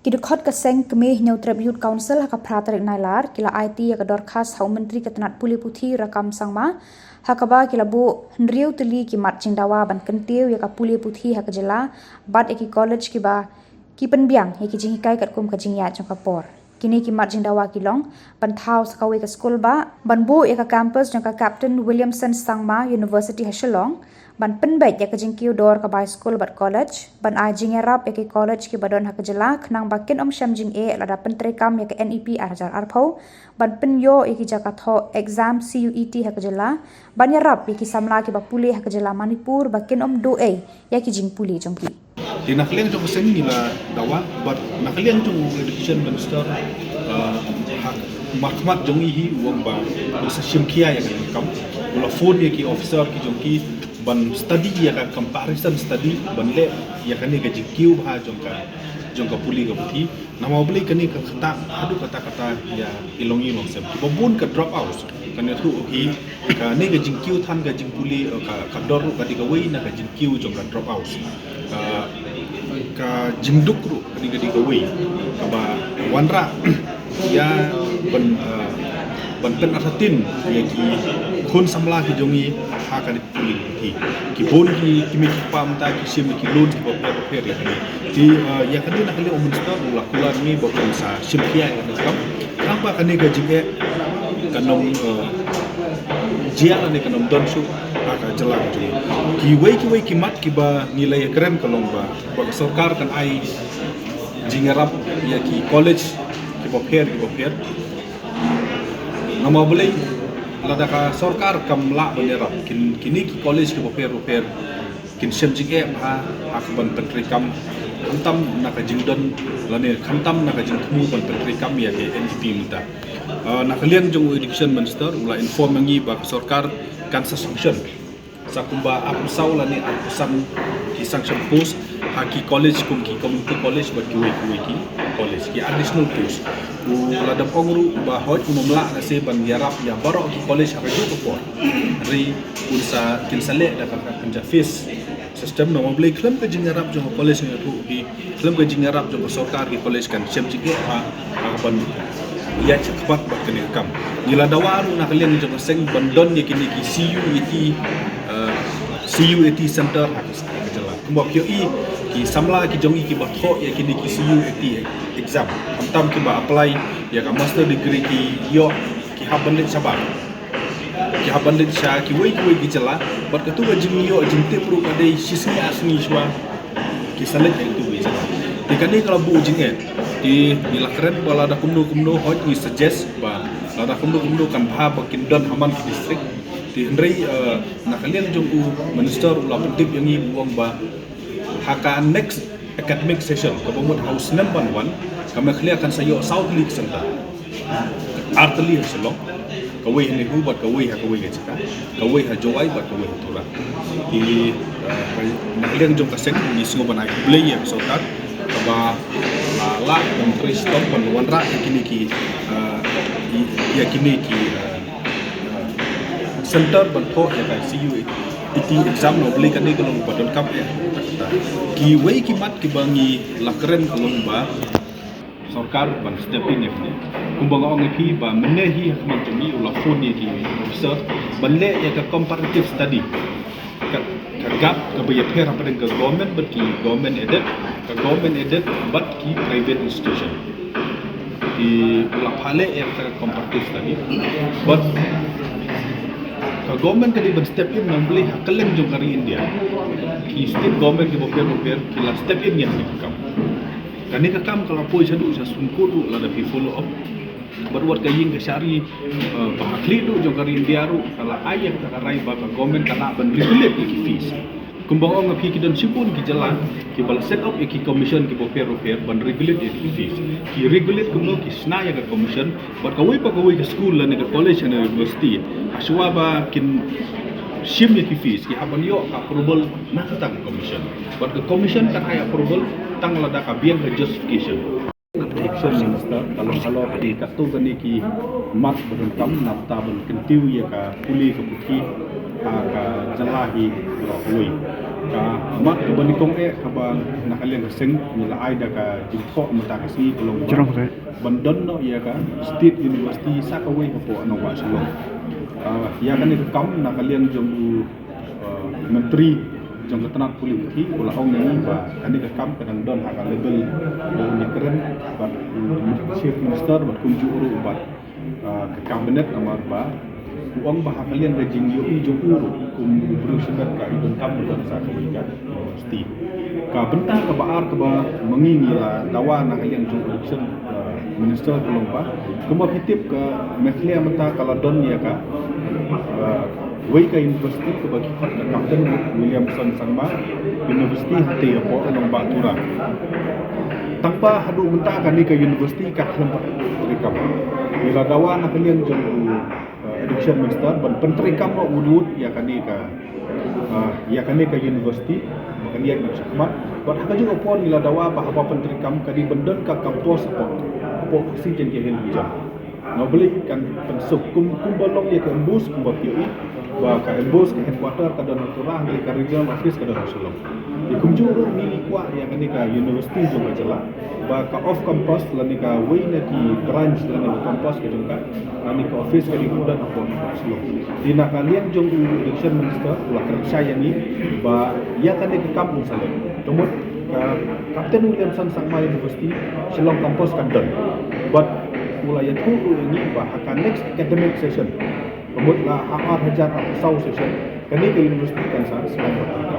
Kidukot keseng kemih nyau tribute council haka pratarik nailar kila IT haka dorkas hau menteri ketenat puli puthi rakam sangma haka ba kila bu hendriu teli ki mat cingdawa ban kentiu haka puli puthi haka jela bat eki college ki ba ki penbiang heki jinghikai kat kum ka jingya jong kapor kini ki mat jingdawa kilong ban thau sakawe ka school ba ban bu eka campus jong ka Captain Williamson Sangma University Hashalong ban penbait ya kejingkiu dor ka by school bat college ban ai jingerap ya ki college ki badon hak jelak nang bakin sham jing lada pentrekam ya ke NEP arjar arpau ban penyo ya ki jakatho exam CUET hak jela ban yarap ya ki samla ki bapuli hak jela Manipur bakin do ya ki jing puli jongki di naklian jong sen ni la dawa but naklian jong education minister hak makmat jong hi wong ba sa shimkia ya kam ula phone ya ki officer ki jong ki ban study ya ka comparison study ban le ya kan ni gaji kiu ha jong ka puli ka puthi nama beli kan ni ka kata ya ilong sem babun ka drop out kan ya thu hi ka ni gaji kiu than gaji puli ka dor ka di ka wei na gaji kiu jong ka drop out ka jingduk ru ka di ka wei ka ba wanra ya ban pen atatin ya ki khun samla ki jongi ha ka di puli thi ki bon ki mi ki pam ta ki sim ki loan ki ba per ya ki ya kan na kali minister ula kula ni ba kan sa sim kia ya kam apa kan ga jige kanom jia ni kanom don su ka jelang ki wei ki mat ki ba nilai keren kalong ba sarkar kan ai jingarap ya ki college ki ba per nama boleh lada ka sarkar kam la benerap kini ki college ki boper kin sem jing ha ban pentri kam khantam na ka jingdon lane khantam na ka jingthmu ban pentri kam ya ke NEP muta na kalian jong education minister ula inform ngi ba sarkar kan sa sanction sakumba apusau lane apusan ki sanction post ha ki college kum ki community college ba ki college ki additional post lada pongru ba hoj umumla na se ban yarap ya barok ki college ha ju ko ri unsa kin sale da ka panja face sistem no mabli klem ka jingarap jo college ni tu ki klem ka jingarap jo sarkar ki college kan sem jige ha ban ya cepat ba kene kam nila dawaru na kalian jo seng bandon ni kini ki CUET center ha ka jala kumba kyo ki samla ki jongi ki batho ya kini ki CUET exam tam ki ba apply ya ka master degree ki yo ki habanlit sabar ki habanlit sha ki wei ki jala bat ka tu ga jimi yo jinte pro ka dei sisni asni shwa ki salet ya tu wei jala ti kan ni kalau bu jinge di lakren bala da kumno hoj ni suggest ba la da kumno kan bha bakin don haman ki district ti hendrei na kalian jong minister ula pentip yang ni buang ba haka next academic session ko bomot house number 1 kami clear kan sayo South League Center arteli hasilong kawai ni hu bat kawai ga cika kawai ha jowai bat kawai tura di nakliang jong kasek ni singo banai play ya sokat kaba la menteri stop ban wanra kini ki center ban ko ya ka CUET exam no beli kan ni kalau badon kap ya ki wei ki mat ki bangi lakren kalong ba sarkar ban step in ni kumbang ong ki ba menehi hakman jemi ula phone ni ki research banle ya ka comparative study ka gap ka ba ya phera pada ka government but ki government aided but ki private institution di ula phale ya ka comparative study but ka government ka di ban step in nang beli hakaleng jong kari India ki state government ki boper ki la step in yang kam kani ka kam kalau poi jadu sa sungkur la da pi follow up berbuat kaying ke syari bahakli du jong kari India ru kala ayat ka rai ba government kala ban regulate ki fees kumbang ong pi ki don sipun ki jalan ki bala set up ki commission ki boper ban regulate ki fees ki regulate kumno ki snaya ka commission but kawai ka school la ne ka college and university aswa ba kin shim ki fees ki haban yo ka approval na tang commission but the commission kan ay approval tang lada ka biang ka justification action minister kalau di katu gani ki mat beruntam nafta ben kentiu ya ka puli ka puki ka jalahi roi mat ke banikong kabang nakalian keseng nila ai da ka jingko mata kasi kolong bandon no ya ka state university sakaway po ano ba silo ya kan itu kam nakalian jong menteri jong ketenat politik ulah ong ni ba kan itu kam kadang don hak level ni keren ba chief minister ba kunju uru ba ke kabinet amar ba uang bah kalian rejim yo jong uru berusaha ka idon kam dan sakaway ka university ka bentang ka baar ka ba mengingi la dawa nakalian jong election minister kolong ba kuma pitip ke meslia mata kala don ya ka Waika University ke bagi Kapten Williamson Sangma University hati apa anong batura tanpa hadu mentah kani ke university kat lempat terikam bila dawa nak kalian jong education minister ban penterikam lo udut ya kani ke university makan dia nak khidmat buat hak juga pon bila dawa apa penterikam kadi bendon ka kampus apa oksigen ke hen bijak beli kan pensuk kumbalong ya ke embus kumbapioi wa ka embus ke headquarter ka dan turah dari ka regional office ka dan Rasulullah di kumjuru ni kwa yang ni ka university juga jela wa ka off campus lani ka way na ki branch lani campus ka jengka lani ka office ka di kudan apa Rasulullah di nak kalian jong election minister ulah kerja yang ni ba ya kan ke kampung sale tumut ka Kapten Williamson Sangma University Shillong campus kan dan but mulai yang ini bahkan next academic session kemudian hakar hajar atau session kini ke universiti kan selain berkata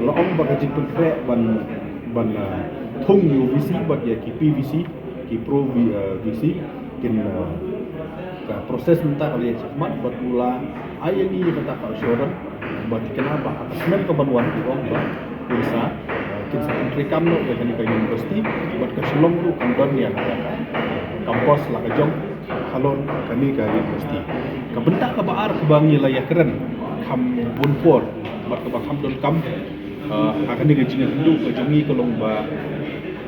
laom bagaji penkrek ban thung UVC bag ya ki PVC ki Pro VC kin proses mentah oleh khidmat batula ayat ini kata Pak Syoran bagi kenapa atas men kebanuan itu ba bisa kita rekam no ke kini ke universiti buat ke Shillong tu kandon yang kampus lah kejong halon kami ke universiti kebentak ke baar ke bangi layak keren kam bunpor bat ke bakam dol kam akan ni kejingan hidup kejongi kolong ba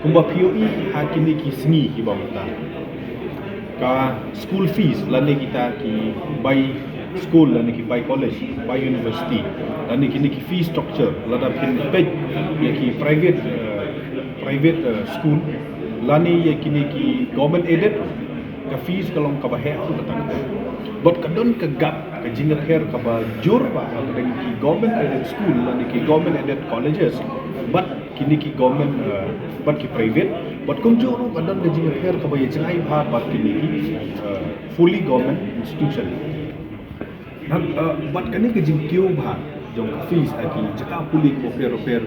kumba POE hakini ki sengi ki bamta ka school fees lani kita ki by school lani ki by college by university lani kini ki fee structure lada kin pay ya ki private school lani ya kini ki government aided ka fees kalong ka bahe tu datang but kadon ka gap ka jingat her ka ba jur ba dengan ki government aided school lani ki government aided colleges but kini ki government but ki private but kum juru kadon ka jingat her ka ba ya jangai bhat but kini ki fully government institution but kani ka jing kyo bhat jong fees aki jaka puli ko fer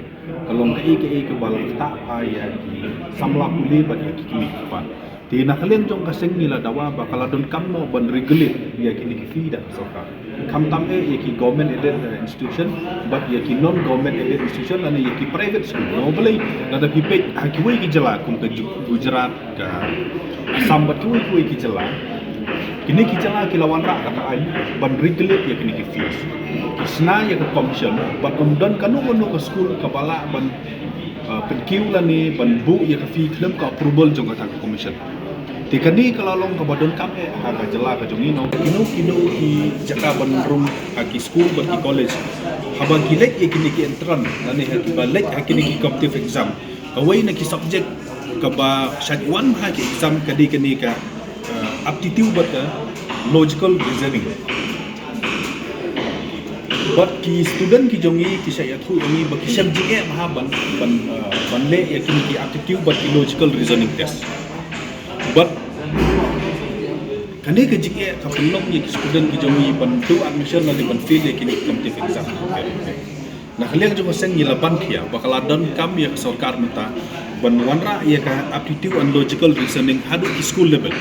kalong ka ke balang ta ai aki samla puli ba ki kimi pa ti nakalian jong kaseng nila dawa ba kala don kamno ban regulate ya kini ki fee da soka kam tam ya ki government aided institution but ya ki non government aided institution ani ya ki private school no boleh nada pipek aki wei ki jela kum ka Gujarat ka Assam ba ki ki jela kini ki jela ki lawan ra kata ai ban regulate ya kini ki fees kisna ya ke commission but dan kanu ke school kepala ban penkiu la ni ban bu ya ke fee klem ka approval jong ka commission tikani kalau long ke badon kam ha ka jela ka jong kino ki jaka ban room ki school ban ki college habang ki lek ya kini ki entran dan ha ki balik ha kini ki competitive exam kawai na ki subject ka ba shadwan ha ki exam kadi kini ka aptitude but logical reasoning but ki student ki jongi ki saya thu ini baki subject ban le ya kini ki aptitude but ki logical reasoning test but kani ke jike ka pelong ya ki student ki jongi ban tu admission na ban fail ya kini competitive exam nah kalian juga seng ngilapan kia bakal adon kam ya ke sarkar menta ban wanra ya ka aptitude and logical reasoning hadu ki school level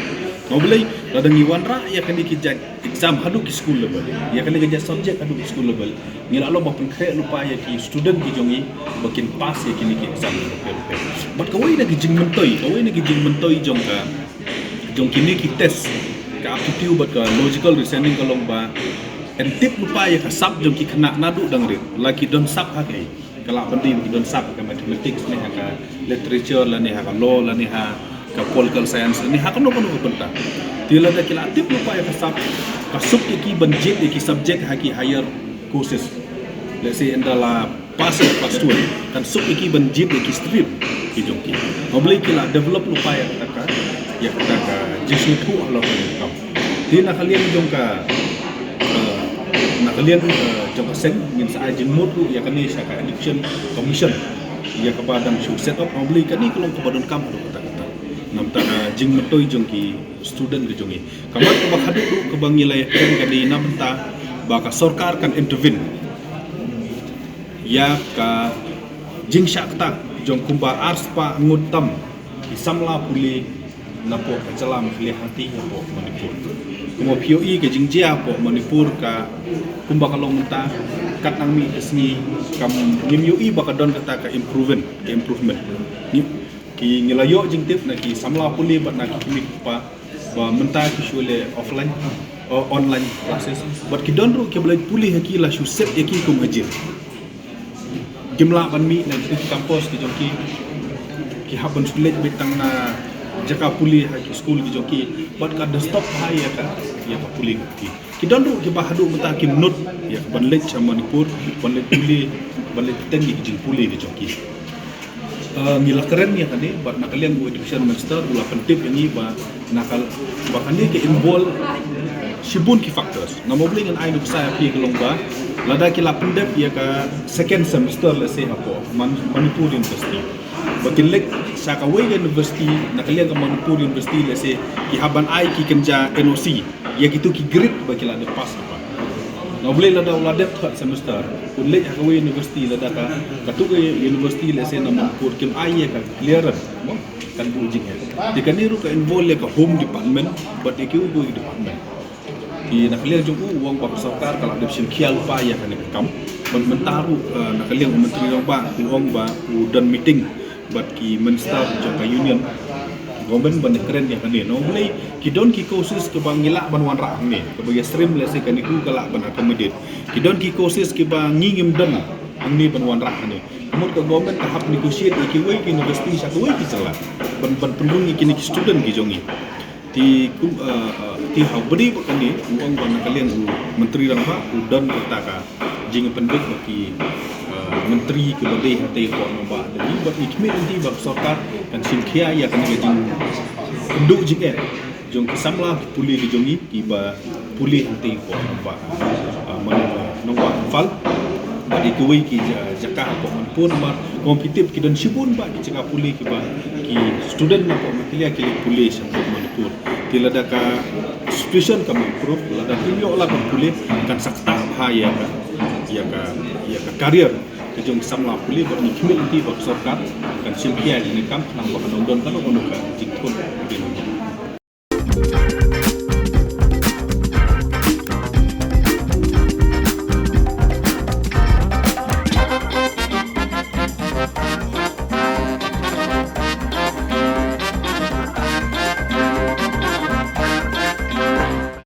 mau boleh ada ngiwanra ya kan dikijak exam hadu ki school level ya kan dikijak subject hadu ki school level ngila lo bapun kre lupa ya ki student ki jongi bakin pass ya kini ki exam but kawai na gijing mentoi jong kini ki test ka aptitude but ka logical reasoning kalong ba and tip lupa ya ka sub jong ki kena nadu dang rit laki don sub ha kai kala pendim ki don sub ka mathematics ni ha ka literature la ni ha ka law la ni ha ka political science ni hakon no benta tila da kila tip lupa ya kasap kasuk ki banjit ki subject haki higher courses let's say indala pas tu kan sup iki banjit iki stream ki jongki ngoblei kila develop upaya taka ya taka jisu tu Allah kam di nakalian jongka nakalian jongka sen min sa ajin mutu ya kan sa ka election commission ya kepada set up ngoblei kan ni kalau kepada kam do kata nam ta jing metoi jongki student ke jongi kamar ke bakhadu ke bangilai kan kadi namta baka sarkar kan intervene ya ka jing syakta jong kumba arspa ngutam isamla puli napo kacalam khli hati po Manipur kumo POE ke jing jia po Manipur ka kumba kalong menta kat nang mi esni kam ngim UI baka don kata ka improvement ni ki ngilayo jing tip na ki samla puli bat na ki pa ba menta ki shule offline online classes but ki don ru ki belaj puli hakila shu set yaki kum hajir jumlah ban mi na di kampus ki jongki ki haban sulit betang na jaka puli ha ki school ki jongki but ka the stop ha ya ka puli ki don ru ki bahadu menta ki menut ya ban lech Manipur ban lech puli ban lech tengi ki jing puli ki jongki mila keren ya tadi buat nakalian bu education minister ula pentip ini ba nakal bahkan dia ke involve shibun ki factors na mobling an ainu saya pi kelongba lada kila pendep ya ka second semester la se hapo Manipur University bakilek Sakaway University nakalian ka Manipur University la se ki haban ai ki kenja NOC ya gitu ki grade bakila de pass apa na boleh lada uladet third semester ulek Sakaway University lada ka katuga university la se na Manipur kim ai ya ka clearance kan uji dikaniru ka involve ka home department but ikiu go department di nakalian jungku uang pak sarkar kalau ada kial pa ya kan kam mentaru nakalian menteri ba uang ba dan meeting but ki minister jangka union government ban keren ya kan ni no mulai ki don ki kosis ke bangila ban wan ra ni ke bagi stream le se kan iku kala ban accommodate ki don ki kosis ke bang ngim dan ni ban wan ra ni kemudian ke government tahap negotiate ki wei ki university satu wei ki celah ban pendung ki student ki jongi ti hau beri bukan ni uang ban kalian menteri rang ba dan kata jing pendek bagi menteri ke badai hati ko ba jadi buat ikmit nanti bab sarkar kan sinkhia ya kan jing penduk jing jong kisamla puli di jongi ki ba puli hati ko ba nomba fal bagi kuwi ki jaka ko pun ba kompetitif ki dan sibun ba ki jaka puli ki ba ki student na ko makilia ki puli sa Manipur tila da ka situation ka improve lada tinyo la ka puli kan sakta ha ya ka career ke jong samla puli ba ni kimil ti ba sarkar kan simpian ni kam nang ba kan don kan ono ka jikon